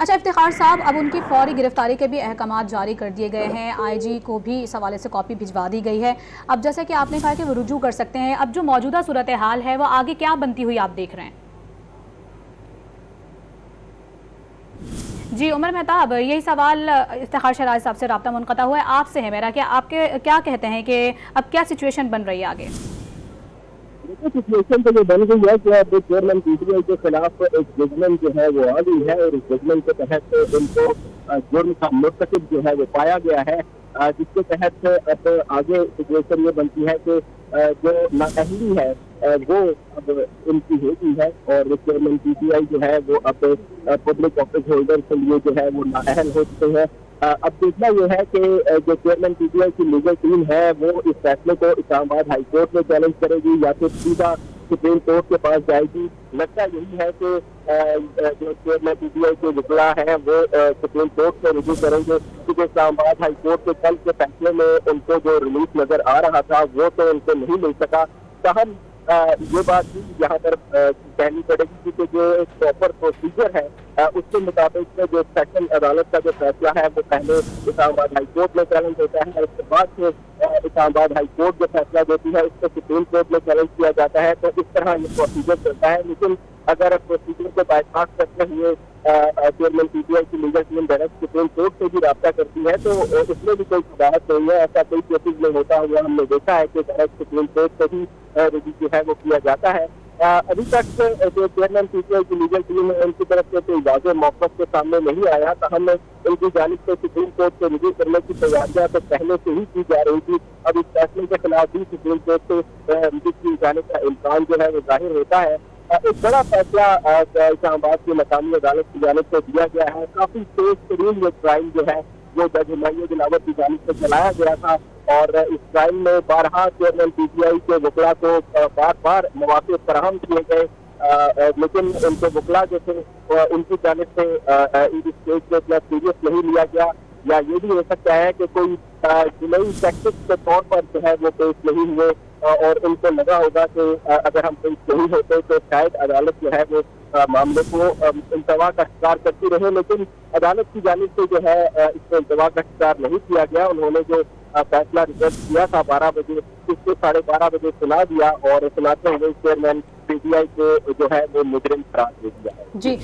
अच्छा इफ्तिखार साहब, अब उनकी फौरी गिरफ्तारी के भी अहकाम जारी कर दिए गए हैं। आईजी को भी इस हवाले से कॉपी भिजवा दी गई है। अब जैसे कि आपने कहा कि वो रुजू कर सकते हैं, अब जो मौजूदा सूरत हाल है वो आगे क्या बनती हुई आप देख रहे हैं? जी उमर मेहताब, यही सवाल इफ्तिखार शराज साहब से रब्ता मुनक़ता हुआ है, आपसे है मेरा, क्या आपके क्या कहते हैं कि अब क्या सिचुएशन बन रही है आगे? सिचुएशन तो ये बन गई है कि अब चेयरमैन पीटीआई के खिलाफ एक जजमेंट जो है वो आ गई है और इस जजमेंट के तहत उनको जुर्म का मुर्तकिब जो है वो पाया गया है, जिसके तहत अब आगे सिचुएशन ये बनती है कि जो नाअहली है वो अब उनकी हो गई है और चेयरमैन पीटीआई जो है वो अब पब्लिक ऑफिस होल्डर के लिए जो है वो नाअहल हो चुके हैं। अब देखना यह है कि जो चेयरमैन पीटीआई की लीगल टीम है वो इस फैसले को इस्लामाबाद हाई कोर्ट में चैलेंज करेगी या फिर सीधा सुप्रीम कोर्ट के पास जाएगी। लगता यही है कि जो चेयरमैन पीटीआई के वकीला हैं वो सुप्रीम कोर्ट में रुजू करेंगे, क्योंकि इस्लामाबाद हाई कोर्ट के कल के फैसले में उनको जो रिलीफ नजर आ रहा था वो तो उनको नहीं मिल सका। ताहम ये बात भी यहाँ पर कहनी पड़ेगी कि जो एक प्रॉपर प्रोसीजर है उसके मुताबिक जो सेशन अदालत का जो फैसला है वो पहले इस्लामाबाद हाई कोर्ट में चैलेंज होता है, उसके बाद से इस्लामाबाद हाई कोर्ट जो फैसला देती है उसको सुप्रीम कोर्ट में चैलेंज किया जाता है। तो इस तरह ये प्रोसीजर चलता है, लेकिन अगर प्रोसीजर को बाईपास करते हुए चेयरमैन पीटीआई की legal team direct supreme court से भी रब्ता करती है तो इसमें भी कोई सदारत नहीं है। ऐसा कई केसेज में होता हुआ हमने देखा है कि डायरेक्ट सुप्रीम कोर्ट से भी रुजू जो है वो किया जाता है। अभी तक जो चेयरमैन पीटीआई की लीगल टीम है उनकी तरफ से कोई वाज़ेह मौक़िफ़ के सामने नहीं आया, तो हम उनकी जानिब से सुप्रीम कोर्ट से रुजू करने की तैयारियां तो पहले से ही की जा रही थी। अब इस फैसले के खिलाफ भी सुप्रीम कोर्ट से रुजू किए जाने का इम्कान जो है वो जाहिर होता है। एक बड़ा फैसला इस्लामाबाद की मकामी अदालत की जानिब से दिया गया है। काफी तेज तरीन ये ट्रायल जो है वो जज हुमायूं दिलावर की जानिब से चलाया गया था और इस ट्रायल में बारहा चेयरमैन पीटीआई के वकला को बार बार मौके फराहम किए गए, लेकिन उनके वकला जो थे उनकी जानिब से इस केस को इतना सीरियस नहीं लिया गया, या ये भी हो सकता है कि कोई नई टैक्टिक्स के तौर पर जो है वो पेश नहीं हुए और उनको लगा होगा कि अगर हम पेश नहीं होते तो शायद अदालत जो है वो मामले को इंतवा का शिकार करती रहे, लेकिन अदालत की जानिब से जो है इसको इंतवा का शिकार नहीं किया गया। उन्होंने जो फैसला रिजर्व किया था 12 बजे, उसको 12:30 बजे सुना दिया और सुनाते हुए चेयरमैन पीटीआई को जो है वो मुजरिम करार दे दिया है। जी।